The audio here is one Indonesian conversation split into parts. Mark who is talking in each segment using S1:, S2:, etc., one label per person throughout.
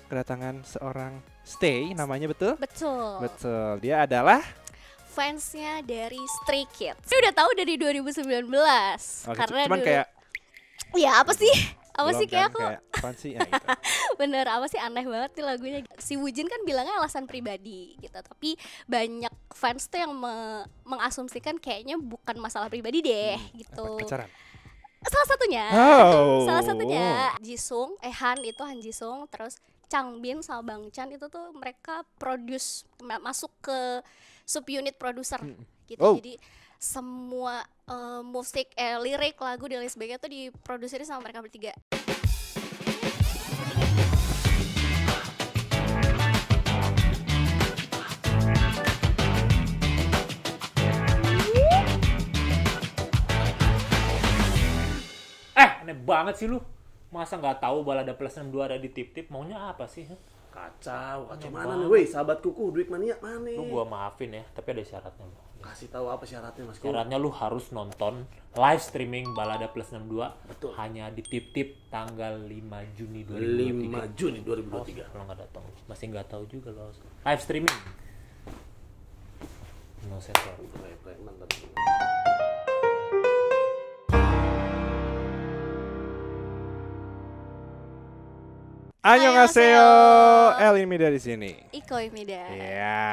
S1: kedatangan seorang Stay, namanya betul?
S2: Betul.
S1: Betul, dia adalah
S2: Fansnya dari Stray Kids. Saya udah tahu dari 2019. Karena
S1: cuman
S2: dulu,
S1: kayak
S2: ya apa sih? Apa
S1: belum
S2: sih kayak
S1: kan,
S2: aku
S1: kayak apaan sih? Ya, gitu.
S2: bener apa sih, aneh banget nih lagunya. Si Wujin kan bilangnya alasan pribadi gitu, tapi banyak fans tuh yang mengasumsikan kayaknya bukan masalah pribadi deh gitu.
S1: Pacaran.
S2: Salah satunya,
S1: Oh.
S2: salah satunya Jisung, Han itu Han Jisung, terus Changbin sama Bang Chan itu tuh mereka produce masuk ke subunit produser gitu.
S1: Oh.
S2: Jadi semua musik, lirik, lagu dan lain sebagainya tuh diproduserin sama mereka bertiga.
S3: Aneh banget sih lu. Masa nggak tahu Balada Plus 62 ada di Tip-Tip? Maunya apa sih?
S4: Kacau
S3: Aneh
S4: mana
S3: banget.
S4: nih, woi, sahabat kuku, duit mania mana?
S3: Lu gua maafin ya, tapi ada syaratnya lu.
S4: Kasih tahu apa syaratnya, Mas.
S3: Syaratnya lu harus nonton live streaming Balada Plus 62
S4: Betul.
S3: hanya di Tip-Tip tanggal 5 Juni
S4: 5
S3: 2023.
S4: Juni
S3: Oh,
S4: 2023.
S3: kalau nggak datang, masih nggak tahu juga lo. Live streaming. No sensor.
S4: Mantap.
S1: Annyeonghaseyo, Elimi dari sini.
S2: Iko Imida.
S1: Ya,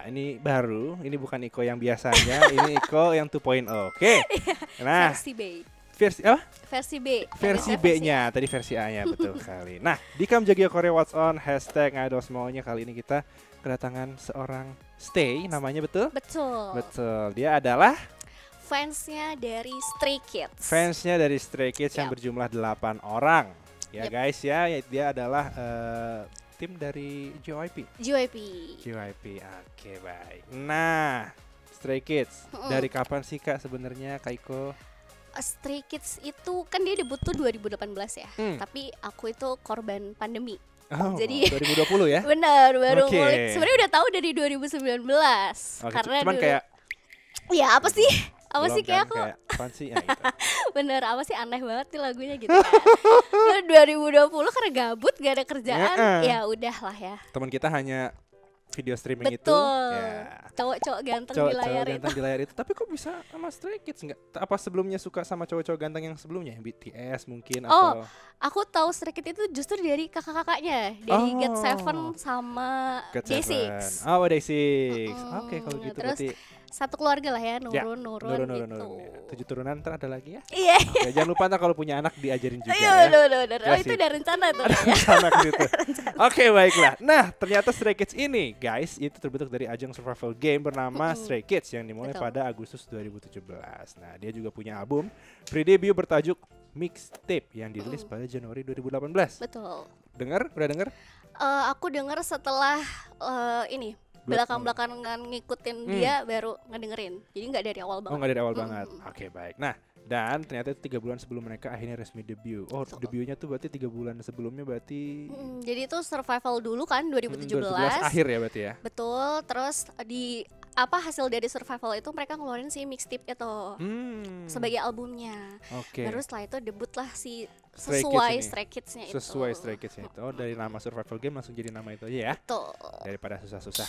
S1: ini baru, ini bukan Iko yang biasanya, ini Iko yang 2.0. Oke. Nah,
S2: Versi B.
S1: versi apa?
S2: Versi B.
S1: Versi B-nya, tadi versi A-nya betul sekali. Nah, di Kam Jagyo Korea What's On #idol semuanya kali ini kita kedatangan seorang Stay, namanya betul?
S2: Betul.
S1: Betul. Dia adalah
S2: Fansnya dari Stray Kids.
S1: fansnya dari Stray Kids yang
S2: Yap.
S1: berjumlah 8 orang. Ya
S2: Yap.
S1: guys ya, dia adalah tim dari JYP.
S2: JYP.
S1: JYP, oke baik. Nah, Stray Kids, dari kapan sih Kak sebenarnya Kak Iko?
S2: Stray Kids itu kan dia debut tuh 2018 ya.
S1: Hmm.
S2: Tapi aku itu korban pandemi.
S1: Oh,
S2: Jadi
S1: 2020 ya?
S2: bener, baru
S1: Oke.
S2: ngulik. Sebenarnya udah tahu dari 2019.
S1: Oke,
S2: Karena
S1: cuman
S2: dulu,
S1: kayak
S2: ya apa sih? Apa
S1: belum
S2: sih kayak
S1: kan,
S2: aku
S1: kayak apaan sih? Ya, gitu.
S2: bener apa sih, aneh banget nih lagunya gitu kan. Lalu 2020 karena gabut gak ada kerjaan, ya udahlah ya.
S1: Teman kita hanya video streaming itu,
S2: Betul.
S1: ya.
S2: Cowok-cowok ganteng di
S1: Cowok-cowok
S2: layar
S1: ganteng
S2: itu.
S1: di layar itu. Tapi kok bisa sama Stray Kids nggak? Apa sebelumnya suka sama cowok-cowok ganteng yang sebelumnya? BTS mungkin
S2: Oh,
S1: atau
S2: aku tahu Stray Kids itu justru dari kakak-kakaknya, dari
S1: Oh.
S2: GOT7 sama
S1: GOT7.
S2: Day6.
S1: Oh, Day6. Oke, kalau
S2: Mm,
S1: gitu
S2: terus
S1: berarti
S2: satu keluarga lah ya,
S1: ya,
S2: nurun
S1: nurun,
S2: gitu.
S1: nurun, ya. 7 turunan ntar ada lagi ya.
S2: Iya.
S1: Oke, jangan lupa ntar kalau punya anak diajarin juga
S2: Ayo,
S1: ya.
S2: udah.
S1: Ya
S2: Oh, itu
S1: sih.
S2: udah rencana tuh.
S1: Anak gitu. Oke, baiklah. Nah, ternyata Stray Kids ini, guys, itu terbentuk dari ajang survival game bernama Stray Kids yang dimulai
S2: Betul.
S1: pada Agustus 2017. Nah, dia juga punya album pre-debut bertajuk Mixtape yang dirilis pada Januari 2018.
S2: Betul.
S1: Udah denger?
S2: Aku dengar setelah ini belakang-belakangan ngikutin dia baru ngedengerin. Jadi nggak dari awal
S1: Oh,
S2: banget.
S1: nggak dari awal banget. Oke, baik. Nah, dan ternyata 3 bulan sebelum mereka akhirnya resmi debut. Oh,
S2: Betul.
S1: debutnya tuh berarti 3 bulan sebelumnya berarti
S2: Jadi itu survival dulu kan 2017.
S1: 2017 akhir ya berarti ya.
S2: Betul. Terus di hasil dari survival itu mereka ngeluarin si mixtape itu sebagai albumnya.
S1: Oke.
S2: Baru setelah itu debutlah si
S1: Stray Kids
S2: sesuai
S1: ini.
S2: Stray Kids-nya itu.
S1: Sesuai Stray Kids itu. Oh, dari nama survival game langsung jadi nama itu aja ya.
S2: Betul.
S1: Daripada susah-susah.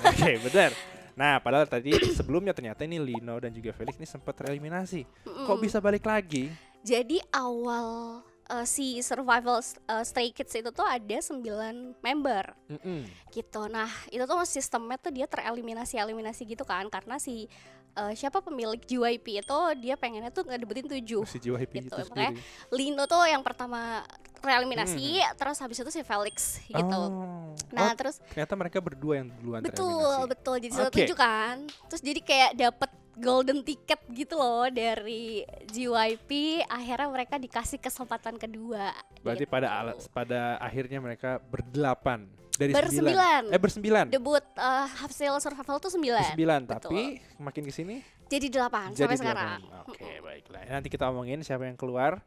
S1: Oke, benar. Nah, padahal tadi sebelumnya ternyata ini Lino dan juga Felix ini sempat tereliminasi. Kok bisa balik lagi?
S2: Jadi awal si survival Stray Kids itu tuh ada 9 member gitu. Nah itu tuh sistemnya tuh dia tereliminasi gitu kan. Karena si siapa pemilik JYP itu dia pengennya tuh ngedebutin 7
S1: Si JYP
S2: gitu.
S1: itu
S2: Makanya
S1: sendiri.
S2: Lino tuh yang pertama tereliminasi, terus habis itu si Felix gitu. Nah terus
S1: Ternyata mereka berdua yang duluan
S2: betul jadi satu
S1: Oke.
S2: 7 kan. Terus jadi kayak dapet golden ticket gitu loh dari JYP. Akhirnya mereka dikasih kesempatan kedua.
S1: Berarti
S2: gitu.
S1: pada akhirnya mereka berdelapan dari
S2: Bersembilan.
S1: 9. Bersembilan.
S2: Debut hasil survival tuh 9.
S1: Bersembilan,
S2: Betul.
S1: tapi makin kesini
S2: Jadi 8
S1: jadi
S2: sampai
S1: 8.
S2: sekarang.
S1: Oke, baiklah. Nanti kita omongin siapa yang keluar.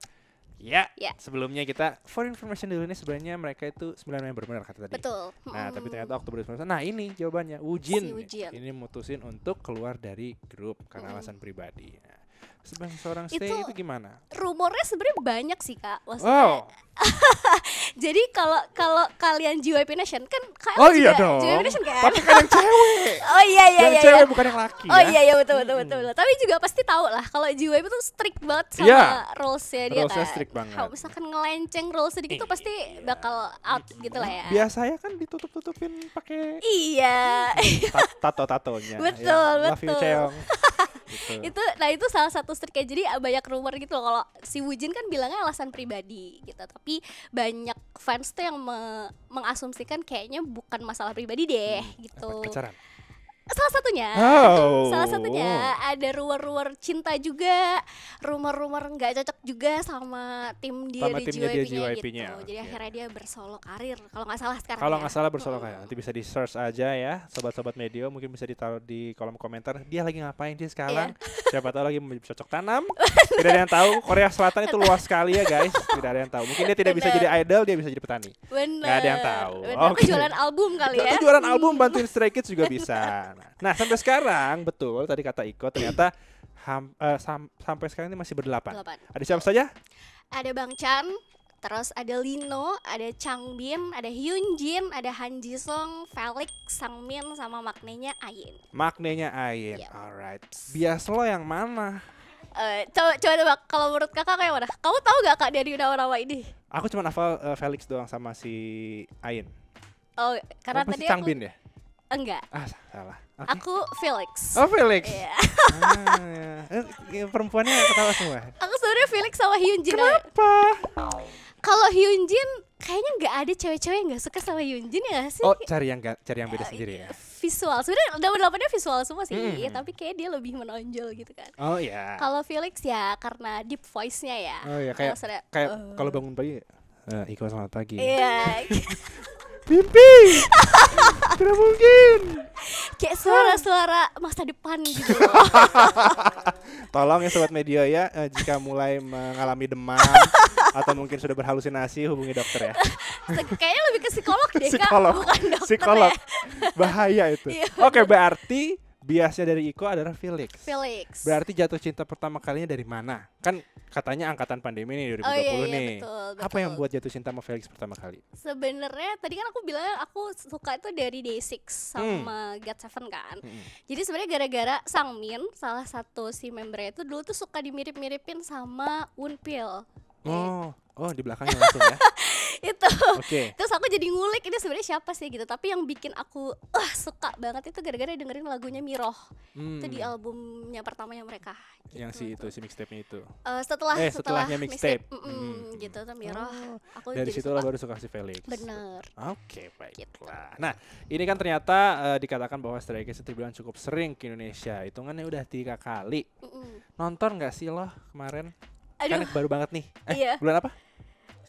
S1: Ya,
S2: Ya.
S1: sebelumnya kita for information dulu nih sebenarnya mereka itu 9 member benar kata tadi.
S2: Betul.
S1: Nah, tapi ternyata Oktober 2019. Nah, ini jawabannya Wujin.
S2: Si Wujin.
S1: Ini mutusin untuk keluar dari grup karena alasan pribadi. Nah, sebagai seorang stay itu gimana?
S2: Rumornya sebenarnya banyak sih Kak, maksudnya. Jadi kalau kalian JYP Nation kan KL
S1: Oh
S2: juga
S1: iya dong.
S2: JYP Nation kan.
S1: Tapi kan yang cewek.
S2: Oh iya
S1: Yang cewek bukan yang laki
S2: Oh
S1: ya.
S2: iya betul. Tapi juga pasti tahu lah kalau JYP itu strict banget sama
S1: Iya.
S2: rules-nya dia
S1: Rules-nya
S2: kan.
S1: strict banget.
S2: Kalau misalkan ngelenceng rules sedikit tuh pasti bakal out gitu lah ya.
S1: Biasanya kan ditutup-tutupin pakai
S2: Iya.
S1: tato-tatonya.
S2: Betul,
S1: Love you
S2: betul.
S1: Cheong. Gitu.
S2: itu salah satu striknya. Jadi banyak rumor gitu loh kalau si Woojin kan bilangnya alasan pribadi gitu, tapi banyak fans tuh yang mengasumsikan kayaknya bukan masalah pribadi deh gitu.
S1: Pacaran.
S2: Salah satunya,
S1: Oh.
S2: salah satunya ada rumor-rumor cinta juga, rumor-rumor nggak cocok juga sama tim dia
S1: Sama
S2: di
S1: timnya dia,
S2: JYP-nya
S1: JYP-nya,
S2: gitu. Jadi
S1: oke.
S2: akhirnya dia bersolo karir kalau nggak salah sekarang.
S1: Kalau
S2: ya.
S1: nggak salah bersolok kayak nanti bisa di search aja ya, sobat-sobat media, mungkin bisa ditaruh di kolom komentar dia lagi ngapain dia sekarang. Siapa tahu lagi cocok tanam. Tidak ada yang tahu. Korea Selatan itu luas sekali ya guys. Tidak ada yang tahu. Mungkin dia tidak bisa
S2: Bener.
S1: jadi idol, dia bisa jadi petani.
S2: Bener.
S1: Nggak ada yang tahu.
S2: Bener.
S1: Oke.
S2: Atau jualan album kali ya.
S1: Atau jualan album bantuin Stray Kids juga bisa. Nah sampai sekarang betul tadi kata Iko ternyata sampai sekarang ini masih berdelapan.
S2: 8.
S1: Ada siapa saja?
S2: Ada Bang Chan, terus ada Lino, ada Changbin, ada Hyunjin, ada Han Jisung, Felix, Sangmin, sama maknanya Ayin.
S1: Maknanya Ayin.
S2: Yep.
S1: Alright. Bias lo yang mana?
S2: Coba tebak, kalau menurut kakak kayak mana? Kamu tahu gak Kak dari nama-nama ini?
S1: Aku cuma hafal Felix doang sama si Ayin.
S2: Oh, karena
S1: Apa sih
S2: tadi
S1: Changbin ya?
S2: Enggak.
S1: Salah. Oke.
S2: Aku Felix.
S1: Oh Felix.
S2: Iya.
S1: Perempuannya ketawa semua.
S2: Aku sebenarnya Felix sama Hyunjin.
S1: Kenapa?
S2: Kalau Hyunjin kayaknya nggak ada cewek-cewek yang nggak suka sama Hyunjin ya nggak sih?
S1: Oh cari yang beda sendiri ya.
S2: Visual. Sebenarnya delapan-delapannya visual semua sih, tapi kayak dia lebih menonjol gitu kan.
S1: Oh iya.
S2: Kalau Felix ya karena deep voice-nya ya.
S1: Oh iya kayak kalau bangun pagi. Iko selamat pagi.
S2: Iya.
S1: Mimpi. Tidak mungkin.
S2: Kayak suara-suara masa depan gitu.
S1: Tolong ya sobat media ya, jika mulai mengalami demam atau mungkin sudah berhalusinasi hubungi dokter ya.
S2: Kayaknya lebih ke psikolog deh Kak,
S1: Psikolog.
S2: bukan dokter
S1: Psikolog.
S2: ya.
S1: Bahaya itu.
S2: Iya.
S1: Oke, berarti biasnya dari Iko adalah Felix.
S2: Felix.
S1: Berarti jatuh cinta pertama kalinya dari mana? Kan katanya angkatan pandemi nih 2020
S2: Oh, iya,
S1: nih.
S2: betul.
S1: Apa yang buat jatuh cinta sama Felix pertama kali?
S2: Sebenarnya tadi kan aku bilang aku suka itu dari Day6 sama God7 kan. Jadi sebenarnya gara-gara Sangmin, salah satu si membernya itu dulu tuh suka dimirip-miripin sama Wonpil.
S1: Oh di belakangnya langsung ya.
S2: Itu.
S1: Oke.
S2: Terus aku jadi ngulik ini sebenarnya siapa sih gitu. Tapi yang bikin aku suka banget itu gara-gara dengerin lagunya Miroh. Itu di albumnya pertamanya mereka.
S1: Yang si mixtape-nya itu.
S2: Setelahnya
S1: mixtape.
S2: Gitu tuh Miroh. Aku
S1: Dari
S2: jadi
S1: situ
S2: suka.
S1: baru suka si Felix.
S2: Bener.
S1: Oke, baiklah. Nah, ini kan ternyata dikatakan bahwa Stray Kids itu bilang cukup sering ke Indonesia. Hitungannya udah 3 kali. Nonton nggak sih lo kemarin? Kan
S2: Aduh.
S1: baru banget nih.
S2: Iya.
S1: Bulan apa?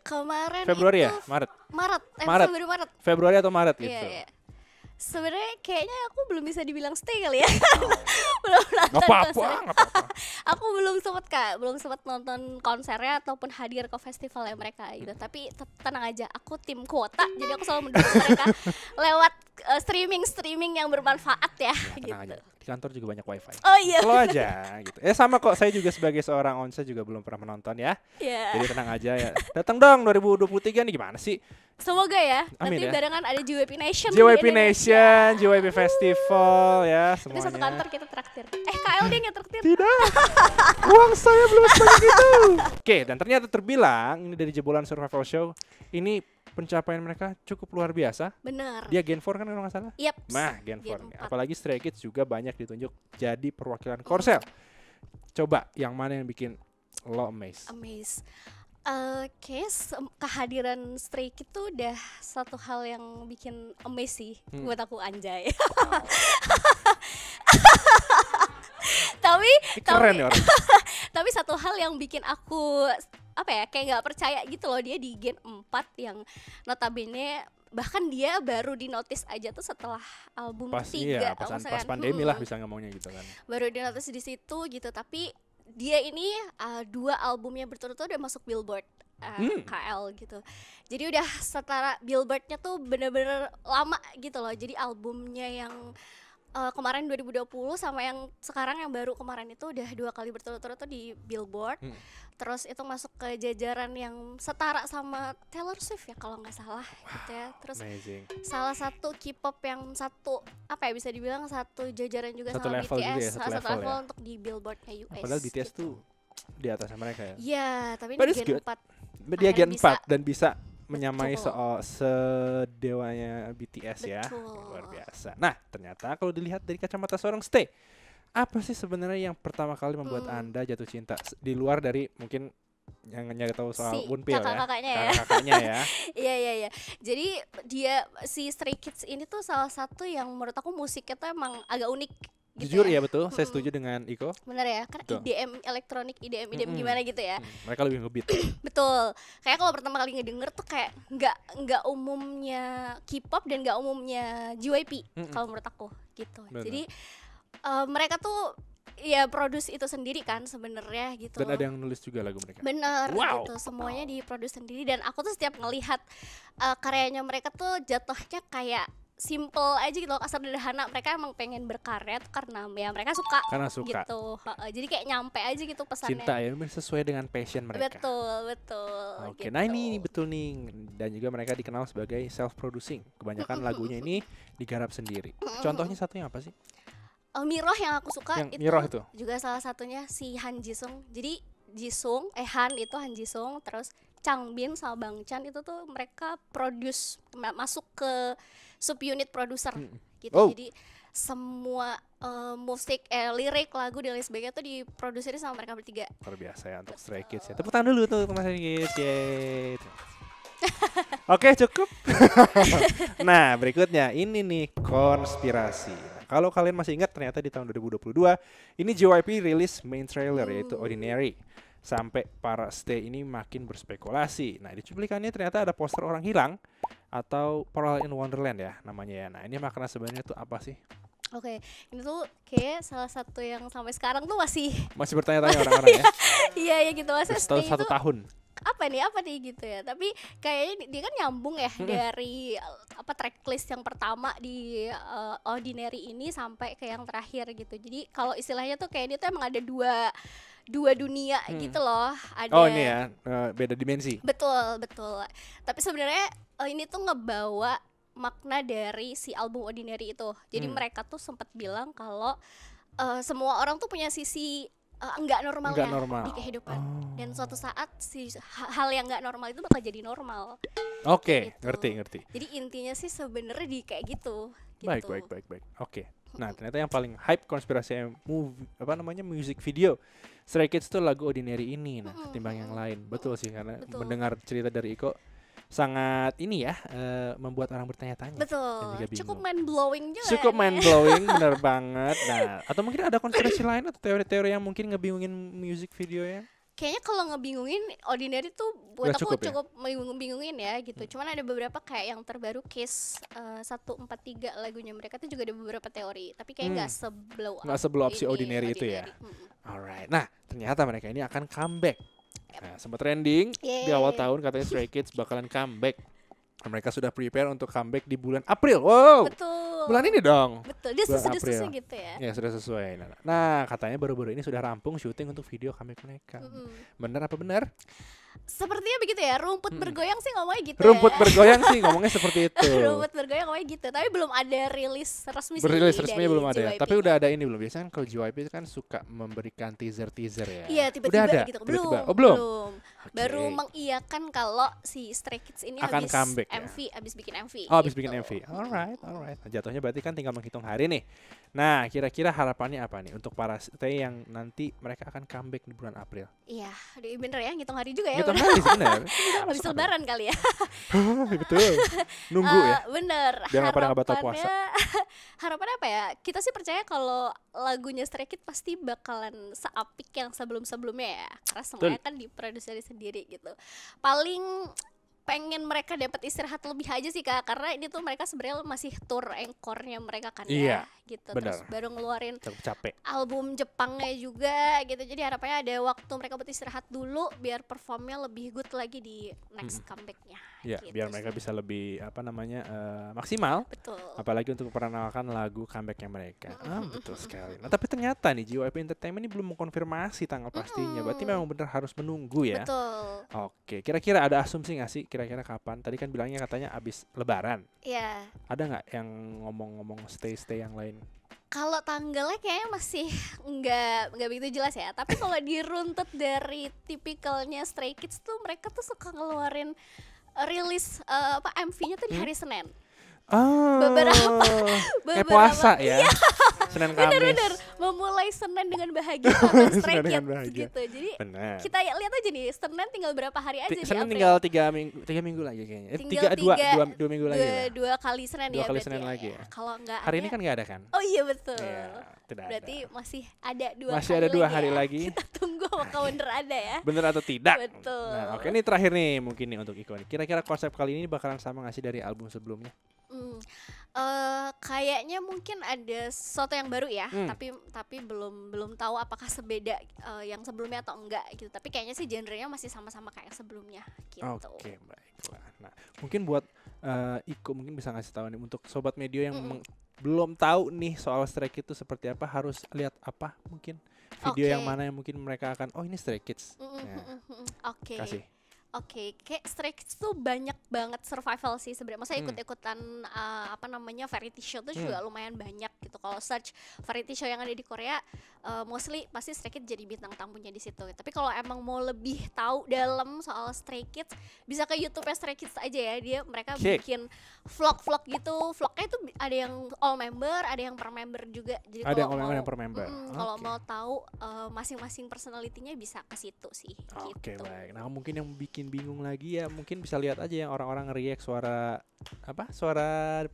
S2: Kemarin
S1: Februari
S2: itu
S1: ya? Maret.
S2: Maret.
S1: Februari atau Maret gitu.
S2: Iya. Sebenarnya kayaknya aku belum bisa dibilang stay kali ya. Belum nonton
S1: Nggak apa-apa,
S2: konser.
S1: nggak apa-apa.
S2: Aku belum sempat nonton konsernya ataupun hadir ke festivalnya mereka gitu. Tapi tenang aja, aku tim kuota, jadi aku selalu mendukung mereka lewat streaming yang bermanfaat ya.
S1: Tenang
S2: Gitu.
S1: aja. Di kantor juga banyak wifi.
S2: Oh iya.
S1: Slow aja gitu. Sama kok, saya juga sebagai seorang onse juga belum pernah menonton ya.
S2: Iya.
S1: Jadi tenang aja ya. Datang dong 2023 nih gimana sih?
S2: Semoga ya.
S1: Amin
S2: Nanti
S1: ya.
S2: barengan ada JYP Nation.
S1: JYP
S2: di Indonesia.
S1: Nation, JYP Festival ya
S2: Nanti
S1: semuanya.
S2: satu kantor kita traktir. KL dia nggak traktir.
S1: Tidak. Uang saya belum sebanyak itu. Oke, dan ternyata terbilang ini dari jebolan survival show, ini pencapaian mereka cukup luar biasa.
S2: Bener.
S1: Dia Gen 4 kan kalau nggak salah?
S2: Yep.
S1: Nah, Gen 4.
S2: Gen
S1: nih.
S2: 4.
S1: Apalagi Stray Kids juga banyak ditunjuk jadi perwakilan Korsel. Coba yang mana yang bikin lo amazed?
S2: Amaze. Kehadiran Stray Kids itu udah satu hal yang bikin amaze sih buat aku anjay.
S1: Keren ya orang.
S2: Tapi satu hal yang bikin aku kayak nggak percaya gitu loh, dia di Gen 4 yang notabene bahkan dia baru di notice aja tuh setelah album
S1: Pas
S2: ketiga.
S1: pas pandemi lah bisa ngomongnya gitu kan.
S2: Baru di notice di situ gitu, tapi dia ini 2 albumnya berturut-turut udah masuk Billboard KL gitu. Jadi udah setara Billboardnya tuh bener-bener lama gitu loh. Jadi albumnya yang kemarin 2020 sama yang sekarang yang baru kemarin itu udah 2 kali berturut-turut tuh di Billboard. Terus itu masuk ke jajaran yang setara sama Taylor Swift ya kalau nggak salah gitu ya. Terus
S1: Amazing.
S2: salah satu K-pop yang satu apa ya bisa dibilang satu jajaran juga
S1: Satu
S2: sama
S1: level
S2: BTS,
S1: juga ya, satu
S2: satu
S1: level
S2: level
S1: ya.
S2: untuk di Billboard-nya US.
S1: Padahal BTS
S2: gitu.
S1: tuh di atasnya mereka ya.
S2: Iya, tapi
S1: But
S2: ini
S1: it's
S2: Gen
S1: good.
S2: 4.
S1: Dia
S2: Akhirnya
S1: Gen 4 dan bisa
S2: Betul.
S1: menyamai soal sedewanya BTS ya.
S2: Betul.
S1: Luar biasa. Nah, ternyata kalau dilihat dari kacamata seorang Stay, apa sih sebenarnya yang pertama kali membuat Anda jatuh cinta di luar dari mungkin yang nyari tahu soal
S2: Si
S1: Wonpil ya.
S2: kakak-kakaknya ya.
S1: Kakak-kakaknya ya.
S2: Iya. Jadi dia si Stray Kids ini tuh salah satu yang menurut aku musiknya tuh emang agak unik. Gitu
S1: Jujur
S2: ya.
S1: ya betul, saya setuju dengan Iko.
S2: Bener ya, kan
S1: Betul.
S2: IDM elektronik, IDM gimana gitu ya.
S1: Mereka lebih ngebeat.
S2: Betul. Kayak kalau pertama kali ngedenger tuh kayak nggak umumnya K-pop dan nggak umumnya JYP kalau menurut aku gitu.
S1: Bener.
S2: Jadi mereka tuh ya produce itu sendiri kan sebenarnya gitu.
S1: Dan ada yang nulis juga lagu mereka.
S2: Bener
S1: Wow.
S2: gitu, semuanya diproduksi sendiri dan aku tuh setiap ngelihat karyanya mereka tuh jatuhnya kayak simple aja gitu loh, sederhana. Mereka emang pengen berkarya tuh karena ya mereka suka.
S1: Karena suka.
S2: Gitu. Jadi kayak nyampe aja gitu pesannya.
S1: Cinta ya, sesuai dengan passion mereka.
S2: Betul.
S1: Oke,
S2: gitu.
S1: nah ini betul nih, dan juga mereka dikenal sebagai self-producing. Kebanyakan lagunya ini digarap sendiri. Contohnya satunya apa sih?
S2: Miroh yang aku suka
S1: Yang Miroh itu?
S2: juga salah satunya si Han Jisung. Jadi Han itu Han Jisung, terus Changbin sama Bang Chan itu tuh mereka produce masuk ke subunit produser gitu.
S1: Oh.
S2: Jadi semua musik, lirik, lagu dan lain sebagainya tuh diproduksi sama mereka bertiga.
S1: Luar biasa ya untuk Stray Kids ya. Tepuk tangan dulu tuh untuk Stray Kids. Yeay. Oke, cukup. Nah, berikutnya ini nih konspirasi. Nah, kalau kalian masih ingat ternyata di tahun 2022 ini JYP rilis main trailer yaitu Ordinary. Sampai para stay ini makin berspekulasi. Nah, di cuplikannya ternyata ada poster orang hilang atau Pearl in Wonderland ya namanya ya. Nah, ini makna sebenarnya tuh apa sih?
S2: Oke, ini tuh kayak salah satu yang sampai sekarang tuh masih
S1: Masih bertanya-tanya orang-orang ya.
S2: iya gitu masih
S1: Setelah
S2: stay
S1: 1
S2: itu
S1: tahun.
S2: apa nih gitu ya, tapi kayaknya dia kan nyambung ya dari tracklist yang pertama di Ordinary ini sampai ke yang terakhir gitu. Jadi kalau istilahnya tuh kayak dia tuh emang ada dua dunia gitu loh. Ada
S1: Oh, ini ya, beda dimensi.
S2: betul tapi sebenarnya ini tuh ngebawa makna dari si album Ordinary itu. Jadi mereka tuh sempat bilang kalau semua orang tuh punya sisi enggak normalnya
S1: normal.
S2: di kehidupan, dan suatu saat si hal yang enggak normal itu bakal jadi normal.
S1: Oke,
S2: Gitu.
S1: ngerti.
S2: Jadi intinya sih sebenarnya di kayak gitu.
S1: Baik. Oke. Nah, ternyata yang paling hype konspirasi music video Stray Kids tuh lagu Ordinary ini. Nah, ketimbang yang lain. Betul sih, karena
S2: Betul.
S1: mendengar cerita dari Iko sangat ini ya, membuat orang bertanya-tanya. Dan
S2: Betul.
S1: juga bingung.
S2: Cukup mind blowing juga.
S1: Cukup mind blowing, bener banget. Nah, atau mungkin ada konspirasi lain atau teori-teori yang mungkin ngebingungin music video ya?
S2: Kayaknya kalau ngebingungin Ordinary tuh buat
S1: Udah
S2: aku
S1: cukup ya?
S2: cukup bingungin ya gitu. Cuman ada beberapa kayak yang terbaru Kiss 143 lagunya mereka tuh juga ada beberapa teori. Tapi kayak nggak
S1: seblow up si
S2: ini,
S1: Ordinary itu ya?
S2: Mm-mm.
S1: Alright. Nah, ternyata mereka ini akan comeback. Nah, sempat trending di
S2: Yeay.
S1: awal tahun katanya Stray Kids bakalan comeback. Dan mereka sudah prepare untuk comeback di bulan April. Wow.
S2: Betul.
S1: Bulan ini dong.
S2: Betul. Dia
S1: Bulan
S2: sesuai
S1: April.
S2: gitu ya.
S1: Ya, sudah sesuai. Nah, katanya baru-baru ini sudah rampung syuting untuk video comeback mereka. Benar apa benar?
S2: Sepertinya begitu ya. Rumput bergoyang sih ngomongnya gitu
S1: Rumput
S2: ya.
S1: bergoyang sih ngomongnya seperti itu.
S2: Rumput bergoyang ngomongnya gitu. Tapi belum ada rilis resmi sih.
S1: Berilis resminya
S2: dari
S1: belum ada ya.
S2: JYP.
S1: Tapi udah ada ini belum? Biasanya kan kalau JYP itu kan suka memberikan teaser-teaser ya.
S2: Iya,
S1: Udah
S2: tiba-tiba
S1: ada?
S2: gitu.
S1: Tiba-tiba.
S2: Belum.
S1: Oh, belum.
S2: Oke. Baru mengiyakan kalau si Stray Kids ini
S1: Akan
S2: habis
S1: comeback ya?
S2: MV, habis bikin MV.
S1: Oh, habis
S2: gitu.
S1: bikin MV. Alright. Nah, jatuhnya berarti kan tinggal menghitung hari nih. Nah, kira-kira harapannya apa nih untuk para stay yang nanti mereka akan comeback di bulan April?
S2: Iya, bener ya, ngitung hari juga ya.
S1: Hitung
S2: bener.
S1: hari sebenarnya.
S2: Habis lebaran kali ya.
S1: Betul. Nunggu ya.
S2: Bener.
S1: Biar nggak pada nggak batal puasa.
S2: Harapannya apa ya? Kita sih percaya kalau lagunya Stray Kids pasti bakalan seapik yang sebelum-sebelumnya ya. Karena semuanya kan diproduksi sendiri gitu. Paling pengen mereka dapat istirahat lebih aja sih Kak, karena ini tuh mereka sebenarnya masih tour encore-nya mereka kan
S1: Iya,
S2: ya gitu.
S1: benar.
S2: Terus baru ngeluarin
S1: Capek.
S2: album Jepangnya juga gitu. Jadi harapannya ada waktu mereka buat istirahat dulu biar performnya lebih good lagi di next comebacknya
S1: Ya,
S2: gitu
S1: biar mereka
S2: sih.
S1: bisa lebih maksimal.
S2: Betul.
S1: Apalagi untuk memperkenalkan lagu comebacknya mereka. Betul sekali. Nah, tapi ternyata nih JYP Entertainment ini belum mengkonfirmasi tanggal pastinya. Berarti memang benar harus menunggu ya.
S2: Betul.
S1: Oke, kira-kira ada asumsi nggak sih kira-kira kapan? Tadi kan bilangnya katanya abis Lebaran.
S2: Ya,
S1: Ada nggak yang ngomong-ngomong stay yang lain?
S2: kalau tanggalnya kayaknya masih nggak begitu jelas ya. Tapi kalau diruntut dari tipikalnya Stray Kids tuh mereka tuh suka ngeluarin rilis MV-nya tuh di hari Senin.
S1: Oh,
S2: Beberapa
S1: kayak puasa ya. Senin Kamis.
S2: Bener-bener memulai Senin dengan bahagia sama Stray
S1: Senin dengan
S2: Kids
S1: bahagia.
S2: gitu. Jadi
S1: Benar.
S2: kita lihat aja nih Senin tinggal berapa hari aja di
S1: Senin
S2: April.
S1: tinggal 3 minggu lagi kayaknya.
S2: Tinggal
S1: Dua minggu lagi lah.
S2: dua kali Senin
S1: Dua
S2: ya
S1: kali
S2: berarti
S1: Senin lagi ya.
S2: Kalau nggak
S1: Hari
S2: ada,
S1: ini kan nggak ada kan?
S2: oh iya betul.
S1: Iya, tidak
S2: Berarti
S1: ada.
S2: masih ada dua
S1: Masih
S2: kali
S1: ada 2
S2: lagi
S1: hari
S2: ya.
S1: lagi.
S2: Kita tunggu apakah bener ada ya.
S1: Bener atau tidak?
S2: Betul.
S1: Nah, oke, ini terakhir nih mungkin nih untuk Iko nih. Kira-kira konsep kali ini bakalan sama nggak sih dari album sebelumnya?
S2: Kayaknya mungkin ada sesuatu yang baru ya,
S1: Hmm.
S2: tapi belum tahu apakah sebeda yang sebelumnya atau enggak gitu. Tapi kayaknya sih genrenya masih sama-sama kayak sebelumnya gitu.
S1: Oke, baiklah. Nah, mungkin buat Iko mungkin bisa ngasih tahu nih untuk sobat media yang belum tahu nih soal Stray Kids itu seperti apa, harus lihat apa mungkin video yang
S2: Oke.
S1: mana yang mungkin mereka akan ini Stray Kids.
S2: Oke.
S1: Kasih.
S2: Oke, kayak Stray Kids tuh banyak banget survival sih sebenarnya. Maksudnya ikut-ikutan variety show tuh juga lumayan banyak gitu. Kalau search variety show yang ada di Korea, mostly pasti Stray Kids jadi bintang tamunya di situ. Tapi kalau emang mau lebih tahu dalam soal Stray Kids, bisa ke YouTube-nya Stray Kids aja ya. Mereka
S1: Oke.
S2: bikin vlog-vlog gitu. Vlognya itu ada yang all member, ada yang per member juga. Jadi
S1: Ada yang
S2: kalau
S1: all member,
S2: mau-
S1: yang per member.
S2: Kalau
S1: Oke.
S2: mau tahu masing-masing personality-nya bisa ke situ sih.
S1: Oke,
S2: gitu.
S1: baik. Nah, mungkin yang bikin bingung lagi ya, mungkin bisa lihat aja yang orang-orang react suara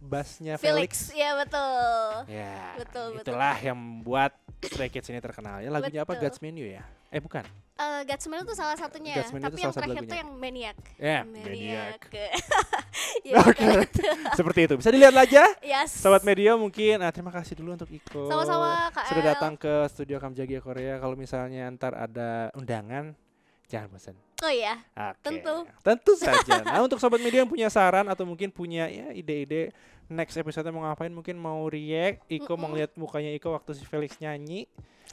S1: bassnya Felix.
S2: Ya betul.
S1: Ya,
S2: Betul,
S1: itulah yang membuat Stray Kids ini terkenal. Ya, lagunya apa?
S2: Betul.
S1: God's Menu ya? Bukan.
S2: God's Menu itu salah satunya,
S1: God's Menu
S2: tapi
S1: itu
S2: yang
S1: salah satu
S2: terakhir tuh
S1: lagunya.
S2: yang Maniac.
S1: Ya, Maniac.
S2: Ya,
S1: Oke, seperti itu. Bisa dilihat aja.
S2: Yes.
S1: Sobat Media mungkin. Terima kasih dulu untuk Iko.
S2: Sama-sama, Kak
S1: Sudah
S2: El.
S1: datang ke studio Kamjagi Korea. Kalau misalnya ntar ada undangan, jangan bosan.
S2: Oh iya,
S1: Oke.
S2: tentu.
S1: Tentu saja. Nah, untuk Sobat Media yang punya saran atau mungkin punya ya ide-ide next episode mau ngapain, mungkin mau react, Iko mau lihat mukanya Iko waktu si Felix nyanyi.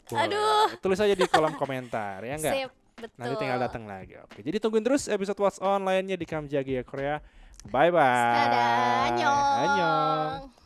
S1: boleh.
S2: Aduh.
S1: Tulis aja di kolom komentar ya enggak?
S2: Sip, betul.
S1: Nanti tinggal datang lagi. Oke. Jadi tungguin terus episode What's On lainnya di Kamjagi Korea. Bye bye.
S2: Dadah, annyeong.
S1: Annyeong.